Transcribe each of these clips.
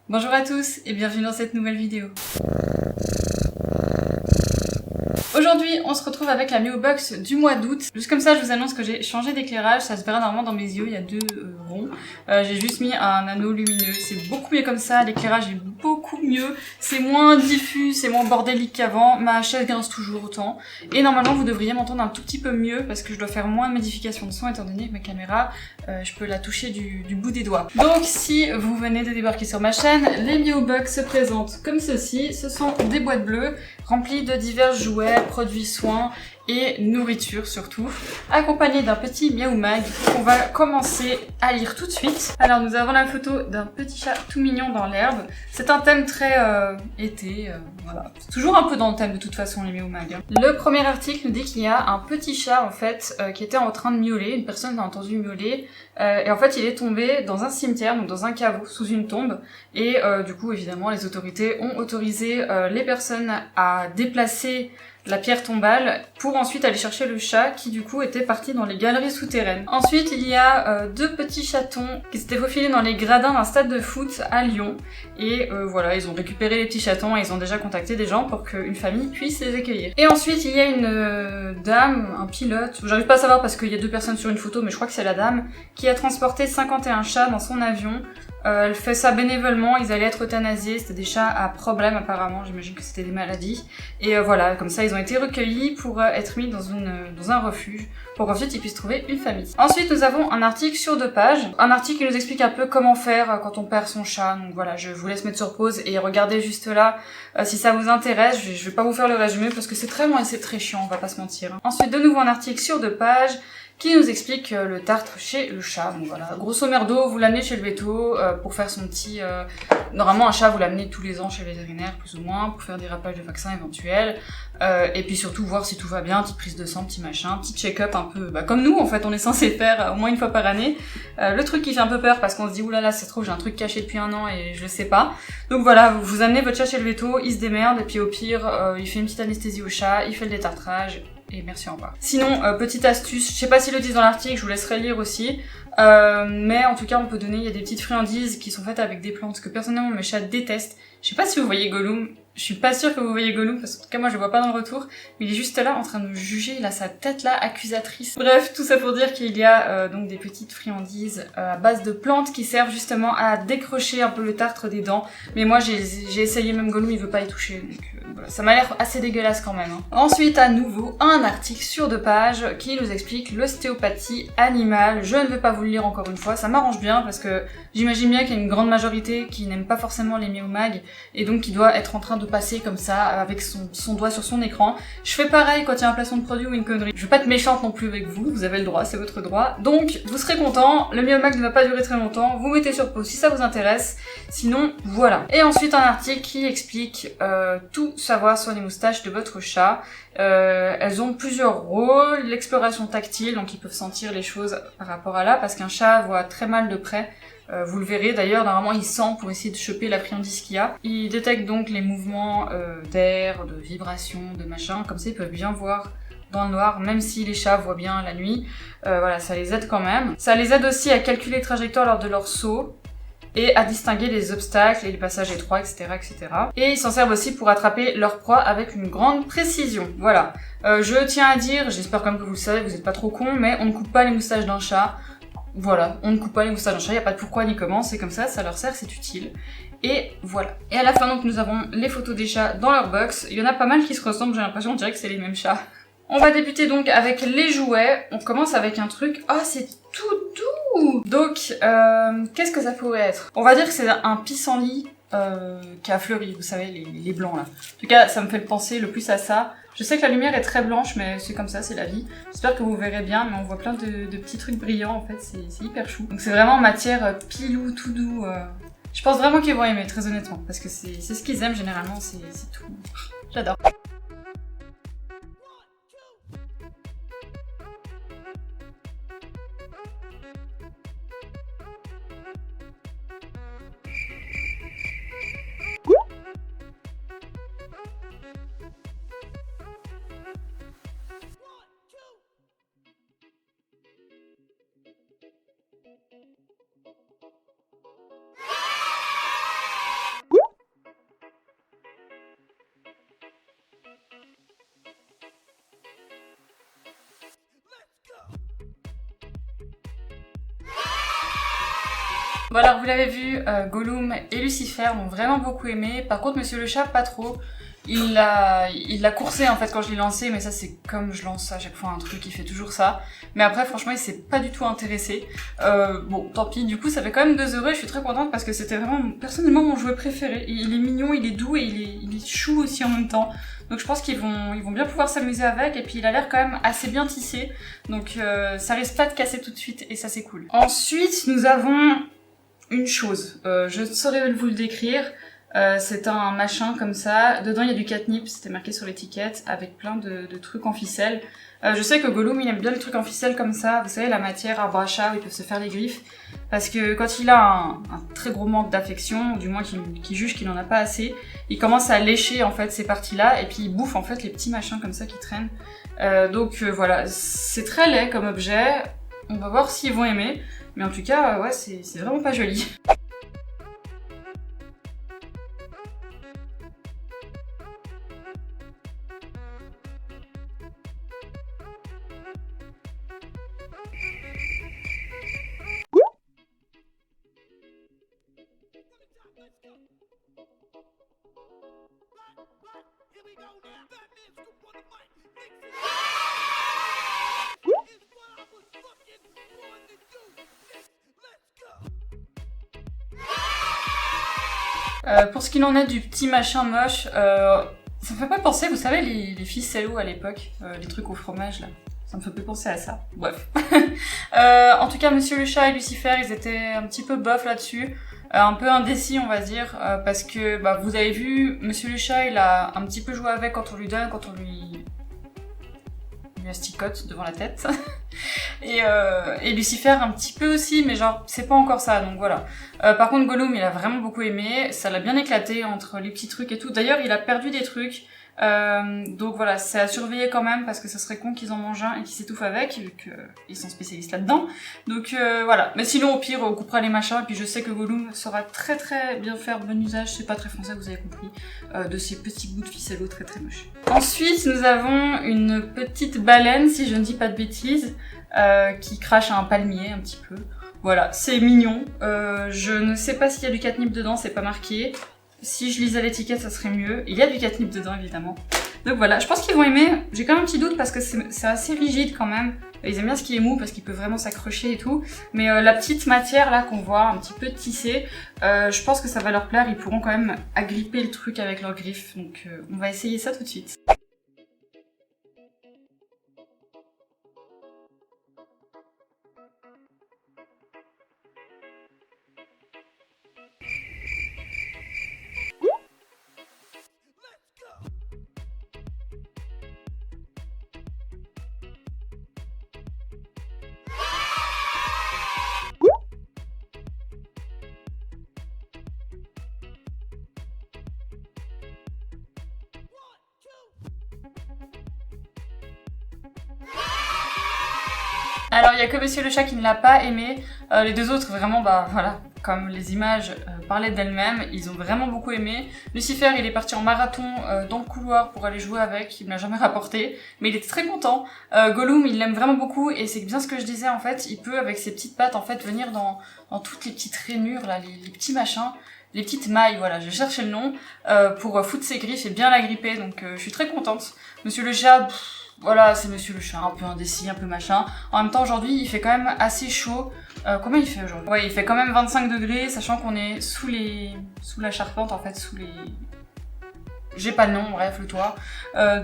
Bonjour à tous et bienvenue dans cette nouvelle vidéo. Aujourd'hui, on se retrouve avec la Mio Box du mois d'août. Juste comme ça, je vous annonce que j'ai changé d'éclairage. Ça se verra normalement dans mes yeux, il y a deux ronds. J'ai juste mis un anneau lumineux. C'est beaucoup mieux comme ça, l'éclairage est beaucoup mieux. C'est moins diffus, c'est moins bordélique qu'avant. Ma chaise grince toujours autant. Et normalement, vous devriez m'entendre un tout petit peu mieux parce que je dois faire moins de modifications de son étant donné que ma caméra, je peux la toucher du bout des doigts. Donc, si vous venez de débarquer sur ma chaîne, les Mio Box se présentent comme ceci. Ce sont des boîtes bleues remplies de divers jouets, produits soins et nourriture surtout, accompagné d'un petit Miaou Mag qu'on va commencer à lire tout de suite. Alors nous avons la photo d'un petit chat tout mignon dans l'herbe. C'est un thème très été, voilà. C'est toujours un peu dans le thème de toute façon les Miaou Mag. Le premier article nous dit qu'il y a un petit chat en fait qui était en train de miauler, une personne a entendu miauler et en fait il est tombé dans un cimetière, donc dans un caveau, sous une tombe et du coup évidemment les autorités ont autorisé les personnes à déplacer la pierre tombale pour ensuite aller chercher le chat qui du coup était parti dans les galeries souterraines. Ensuite il y a deux petits chatons qui s'étaient faufilés dans les gradins d'un stade de foot à Lyon et voilà, ils ont récupéré les petits chatons et ils ont déjà contacté des gens pour qu'une famille puisse les accueillir. Et ensuite il y a une dame, un pilote, j'arrive pas à savoir parce qu'il y a deux personnes sur une photo mais je crois que c'est la dame, qui a transporté 51 chats dans son avion. Elle fait ça bénévolement, ils allaient être euthanasiés, c'était des chats à problème apparemment, j'imagine que c'était des maladies. Et voilà, comme ça ils ont été recueillis pour être mis dans un refuge, pour qu'ensuite ils puissent trouver une famille. Ensuite nous avons un article sur 2 pages, un article qui nous explique un peu comment faire quand on perd son chat. Donc voilà, je vous laisse mettre sur pause et regardez juste là si ça vous intéresse. Je vais pas vous faire le résumé parce que c'est très long et c'est très chiant, on va pas se mentir. Ensuite de nouveau un article sur 2 pages, qui nous explique le tartre chez le chat. Donc voilà, grosso merdo, vous l'amenez chez le véto pour faire son petit... Normalement, un chat, vous l'amenez tous les ans chez le vétérinaire, plus ou moins, pour faire des rapages de vaccins éventuels. Et puis surtout, voir si tout va bien, petite prise de sang, petit machin, petit check-up un peu... comme nous, en fait, on est censé faire au moins une fois par année. Le truc qui fait un peu peur, parce qu'on se dit, oulala, c'est trop, j'ai un truc caché depuis 1 an et je le sais pas. Donc voilà, vous amenez votre chat chez le véto, il se démerde, et puis au pire, il fait une petite anesthésie au chat, il fait le détartrage, et merci, au revoir. Sinon, petite astuce, je sais pas s'ils le disent dans l'article, je vous laisserai lire aussi, mais en tout cas on peut donner, il y a des petites friandises qui sont faites avec des plantes que personnellement mes chats détestent. Je sais pas si vous voyez Gollum, je suis pas sûre que vous voyez Gollum, parce qu'en tout cas moi je le vois pas dans le retour, mais il est juste là en train de me juger, il a sa tête là accusatrice. Bref, tout ça pour dire qu'il y a donc des petites friandises à base de plantes qui servent justement à décrocher un peu le tartre des dents, mais moi j'ai essayé, même Gollum il veut pas y toucher, donc voilà, ça m'a l'air assez dégueulasse quand même. Ensuite à nouveau un article sur 2 pages qui nous explique l'ostéopathie animale. Je ne vais pas vous le lire encore une fois, ça m'arrange bien parce que j'imagine bien qu'il y a une grande majorité qui n'aime pas forcément les Miaou Mag et donc qui doit être en train de passer comme ça avec son doigt sur son écran. Je fais pareil quand il y a un placement de produit ou une connerie. Je veux pas être méchante non plus avec vous, vous avez le droit, c'est votre droit. Donc vous serez content, le Miaou Mag ne va pas durer très longtemps, vous mettez sur pause si ça vous intéresse, sinon voilà. Et ensuite un article qui explique tout savoir sur les moustaches de votre chat. Elles ont plusieurs rôles, l'exploration tactile, donc ils peuvent sentir les choses par rapport à là, parce qu'un chat voit très mal de près. Vous le verrez d'ailleurs, normalement il sent pour essayer de choper la friandise qu'il y a. Il détecte donc les mouvements d'air, de vibrations, de machin, comme ça ils peuvent bien voir dans le noir, même si les chats voient bien la nuit. Voilà, ça les aide quand même. Ça les aide aussi à calculer les trajectoires lors de leur saut, et à distinguer les obstacles et les passages étroits, etc., etc. Et ils s'en servent aussi pour attraper leur proie avec une grande précision. Voilà. Je tiens à dire, j'espère quand même que vous le savez, vous êtes pas trop cons, mais on ne coupe pas les moustaches d'un chat. Voilà, on ne coupe pas les moustaches d'un chat, y a pas de pourquoi ni comment, c'est comme ça leur sert, c'est utile. Et voilà. Et à la fin donc nous avons les photos des chats dans leur box. Il y en a pas mal qui se ressemblent, j'ai l'impression, on dirait que c'est les mêmes chats. On va débuter donc avec les jouets. On commence avec un truc... Oh, c'est tout doux! Donc, qu'est-ce que ça pourrait être? On va dire que c'est un pissenlit qui a fleuri, vous savez, les blancs là. En tout cas, ça me fait penser le plus à ça. Je sais que la lumière est très blanche, mais c'est comme ça, c'est la vie. J'espère que vous verrez bien, mais on voit plein de petits trucs brillants, en fait, c'est hyper chou. Donc c'est vraiment en matière pilou, tout doux. Je pense vraiment qu'ils vont aimer, très honnêtement, parce que c'est ce qu'ils aiment généralement, c'est tout. J'adore. Voilà, vous l'avez vu, Gollum et Lucifer m'ont vraiment beaucoup aimé. Par contre, Monsieur le Chat, pas trop. Il l'a coursé en fait quand je l'ai lancé, mais ça c'est comme je lance à chaque fois un truc, il fait toujours ça. Mais après franchement il s'est pas du tout intéressé. Bon tant pis, du coup ça fait quand même 2 euros et je suis très contente parce que c'était vraiment personnellement mon jouet préféré. Il est mignon, il est doux et il est chou aussi en même temps. Donc je pense qu'ils vont bien pouvoir s'amuser avec et puis il a l'air quand même assez bien tissé. Donc ça risque pas de casser tout de suite et ça c'est cool. Ensuite nous avons une chose, je ne saurais vous le décrire. C'est un machin comme ça, dedans il y a du catnip, c'était marqué sur l'étiquette, avec plein de trucs en ficelle. Je sais que Gollum il aime bien les trucs en ficelle comme ça, vous savez la matière arbre à chat où ils peuvent se faire les griffes, parce que quand il a un très gros manque d'affection, ou du moins qu'il juge qu'il en a pas assez, il commence à lécher en fait ces parties-là, et puis il bouffe en fait les petits machins comme ça qui traînent. Donc voilà, c'est très laid comme objet, on va voir s'ils vont aimer, mais en tout cas ouais c'est vraiment pas joli. Pour ce qu'il en est du petit machin moche, ça me fait pas penser, vous savez, les ficellos à l'époque, les trucs au fromage là. Ça me fait plus penser à ça. Bref. En tout cas, Monsieur le Chat et Lucifer, ils étaient un petit peu bof là-dessus. Un peu indécis, on va dire, parce que bah, vous avez vu, Monsieur le Chat, il a un petit peu joué avec quand on lui donne, quand on lui asticote devant la tête. Et Lucifer un petit peu aussi, mais genre c'est pas encore ça, donc voilà. Par contre Gollum il a vraiment beaucoup aimé, ça l'a bien éclaté entre les petits trucs et tout. D'ailleurs il a perdu des trucs, donc voilà, c'est à surveiller quand même parce que ça serait con qu'ils en mangent un et qu'ils s'étouffent avec, vu qu'ils sont spécialistes là-dedans. Donc voilà, mais sinon au pire on coupera les machins, et puis je sais que Gollum saura très très bien faire bon usage, c'est pas très français vous avez compris, de ces petits bouts de ficello très très moches. Ensuite nous avons une petite baleine, si je ne dis pas de bêtises, qui crache un palmier un petit peu. Voilà, c'est mignon. Je ne sais pas s'il y a du catnip dedans, c'est pas marqué. Si je lisais l'étiquette, ça serait mieux. Il y a du catnip dedans, évidemment. Donc voilà, je pense qu'ils vont aimer. J'ai quand même un petit doute parce que c'est assez rigide quand même. Ils aiment bien ce qui est mou parce qu'il peut vraiment s'accrocher et tout. Mais la petite matière là qu'on voit un petit peu tissée, je pense que ça va leur plaire. Ils pourront quand même agripper le truc avec leurs griffes. Donc on va essayer ça tout de suite. Alors il y a que Monsieur le Chat qui ne l'a pas aimé, les deux autres vraiment bah voilà, comme les images parlaient d'elles-mêmes, ils ont vraiment beaucoup aimé. Lucifer il est parti en marathon dans le couloir pour aller jouer avec, il me l'a jamais rapporté, mais il était très content. Gollum il l'aime vraiment beaucoup et c'est bien ce que je disais en fait, il peut avec ses petites pattes en fait venir dans toutes les petites rainures là, les petits machins. Les petites mailles, voilà, je cherchais le nom, pour foutre ses griffes et bien l'agripper, donc je suis très contente. Monsieur le Chat, voilà, c'est Monsieur le Chat, un peu indécis, un peu machin. En même temps, aujourd'hui, il fait quand même assez chaud. Combien il fait aujourd'hui? Ouais, il fait quand même 25 degrés, sachant qu'on est sous la charpente, en fait, sous les... J'ai pas le nom, bref, le toit.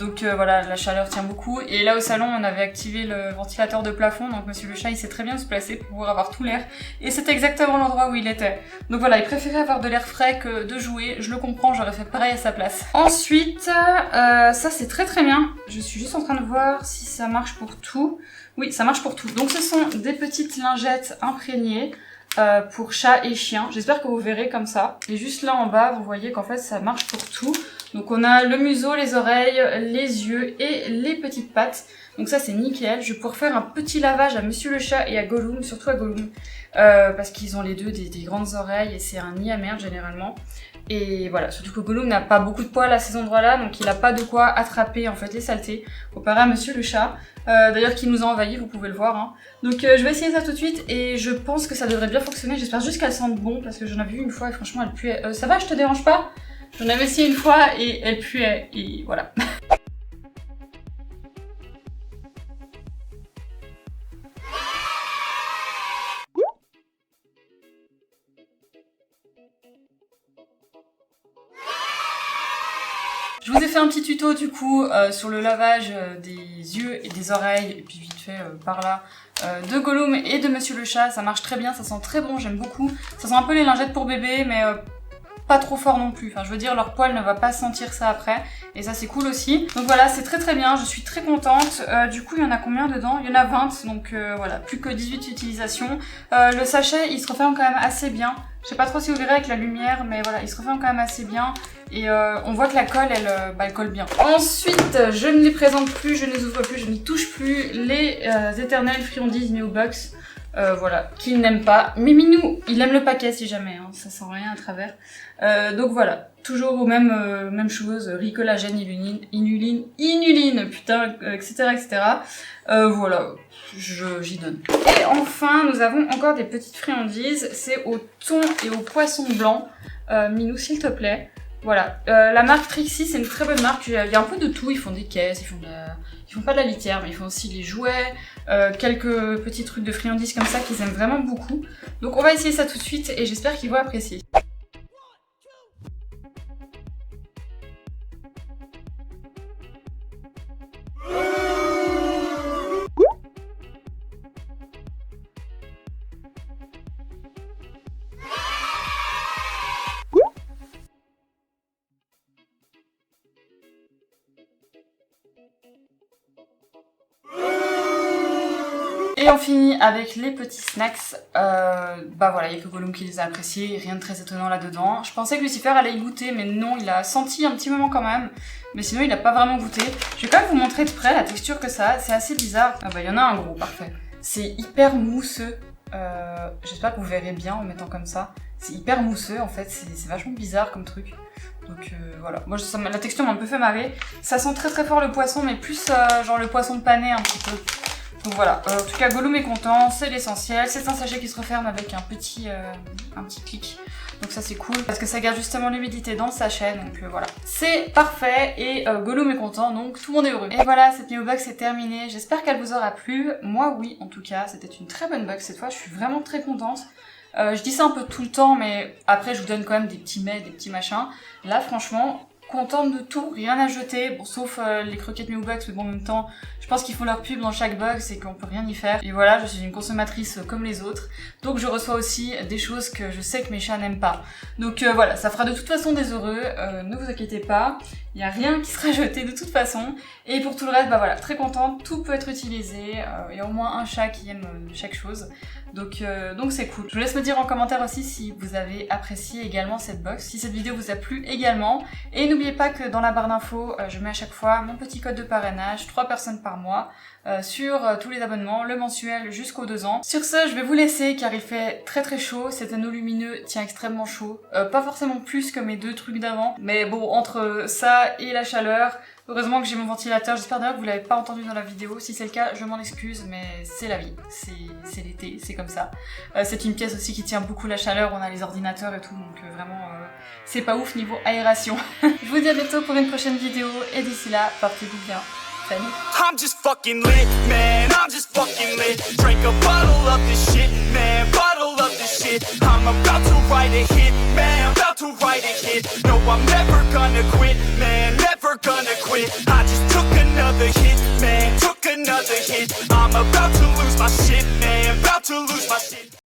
Donc voilà, la chaleur tient beaucoup. Et là au salon, on avait activé le ventilateur de plafond, donc Monsieur le Chat, il sait très bien se placer pour pouvoir avoir tout l'air. Et c'était exactement l'endroit où il était. Donc voilà, il préférait avoir de l'air frais que de jouer. Je le comprends, j'aurais fait pareil à sa place. Ensuite, ça c'est très très bien. Je suis juste en train de voir si ça marche pour tout. Oui, ça marche pour tout. Donc ce sont des petites lingettes imprégnées. Pour chat et chien. J'espère que vous verrez comme ça. Et juste là en bas, vous voyez qu'en fait ça marche pour tout. Donc on a le museau, les oreilles, les yeux et les petites pattes. Donc ça c'est nickel. Je vais pouvoir faire un petit lavage à Monsieur le Chat et à Gollum, surtout à Gollum. Parce qu'ils ont les deux des grandes oreilles et c'est un nid à merde généralement. Et voilà, surtout que Gollum n'a pas beaucoup de poils à ces endroits-là, donc il n'a pas de quoi attraper en fait les saletés, comparé à Monsieur le chat, d'ailleurs qui nous a envahis, vous pouvez le voir. Hein. Donc je vais essayer ça tout de suite et je pense que ça devrait bien fonctionner, j'espère juste qu'elle sente bon, parce que j'en avais vu une fois et franchement elle puait. Ça va, je te dérange pas? J'en avais essayé une fois et elle puait, et voilà. Je vous ai fait un petit tuto du coup sur le lavage des yeux et des oreilles, et puis vite fait par là, de Gollum et de Monsieur le chat. Ça marche très bien, ça sent très bon, j'aime beaucoup. Ça sent un peu les lingettes pour bébé, mais pas trop fort non plus. Enfin, je veux dire, leur poil ne va pas sentir ça après, et ça c'est cool aussi. Donc voilà, c'est très très bien, je suis très contente. Du coup, il y en a combien dedans? Il y en a 20, donc voilà, plus que 18 utilisations. Le sachet, il se referme quand même assez bien. Je sais pas trop si vous verrez avec la lumière, mais voilà, il se referme quand même assez bien. Et on voit que la colle, elle colle bien. Ensuite, je ne les présente plus, je ne les ouvre plus, je n'y touche plus. Les éternelles friandises Meowbox, voilà, qu'il n'aime pas. Miminou, il aime le paquet si jamais, hein, ça sent rien à travers. Donc voilà, toujours aux même choses, ricolagène, inuline, putain, etc. Voilà, j'y donne. Et enfin, nous avons encore des petites friandises, c'est au thon et au poisson blanc. Minou, s'il te plaît. Voilà, la marque Trixie, c'est une très bonne marque, il y a un peu de tout, ils font des caisses, ils font pas de la litière, mais ils font aussi les jouets, quelques petits trucs de friandises comme ça qu'ils aiment vraiment beaucoup. Donc on va essayer ça tout de suite et j'espère qu'ils vont apprécier. Et on finit avec les petits snacks. Bah voilà, il n'y a que Gollum qui les a appréciés, rien de très étonnant là-dedans. Je pensais que Lucifer allait y goûter, mais non, il a senti un petit moment quand même. Mais sinon, il n'a pas vraiment goûté. Je vais quand même vous montrer de près la texture que ça a, c'est assez bizarre. Ah bah il y en a un gros, parfait. C'est hyper mousseux. J'espère que vous verrez bien en mettant comme ça. C'est hyper mousseux en fait, c'est vachement bizarre comme truc. Donc voilà, moi la texture m'a un peu fait marrer. Ça sent très très fort le poisson, mais plus genre le poisson pané un petit peu. Donc voilà, en tout cas Gollum est content, c'est l'essentiel. C'est un sachet qui se referme avec un petit clic. Donc ça c'est cool, parce que ça garde justement l'humidité dans le sachet, donc voilà. C'est parfait, et Gollum est content, donc tout le monde est heureux. Et voilà, cette Meowbox est terminée, j'espère qu'elle vous aura plu. Moi oui, en tout cas, c'était une très bonne box cette fois, je suis vraiment très contente. Je dis ça un peu tout le temps, mais après je vous donne quand même des petits mets, des petits machins. Là franchement, contente de tout, rien à jeter, bon sauf les croquettes Meowbox, mais bon en même temps, je pense qu'ils font leur pub dans chaque box et qu'on peut rien y faire. Et voilà, je suis une consommatrice comme les autres, donc je reçois aussi des choses que je sais que mes chats n'aiment pas. Donc voilà, ça fera de toute façon des heureux, ne vous inquiétez pas, il n'y a rien qui sera jeté de toute façon. Et pour tout le reste, bah voilà, très contente, tout peut être utilisé, il y a au moins un chat qui aime chaque chose. Donc c'est cool. Je vous laisse me dire en commentaire aussi si vous avez apprécié également cette box, si cette vidéo vous a plu également. Et n'oubliez pas que dans la barre d'infos, je mets à chaque fois mon petit code de parrainage, 3 personnes par mois, sur tous les abonnements, le mensuel jusqu'aux 2 ans. Sur ce, je vais vous laisser car il fait très très chaud, cet anneau lumineux tient extrêmement chaud. Pas forcément plus que mes 2 trucs d'avant, mais bon, entre ça et la chaleur, heureusement que j'ai mon ventilateur. J'espère d'ailleurs que vous l'avez pas entendu dans la vidéo. Si c'est le cas, je m'en excuse, mais c'est la vie. C'est l'été, c'est comme ça. C'est une pièce aussi qui tient beaucoup la chaleur. On a les ordinateurs et tout, donc vraiment, c'est pas ouf niveau aération. Je vous dis à bientôt pour une prochaine vidéo. Et d'ici là, portez-vous bien. Salut. I'm just fucking lit, man, I'm just fucking lit. Drink a bottle of this shit, man, bottle of this shit. I'm about to write a hit, man, about to write a hit. No, I'm never gonna quit, man, never gonna quit. I just took another hit, man, took another hit. I'm about to lose my shit, man, about to lose my shit.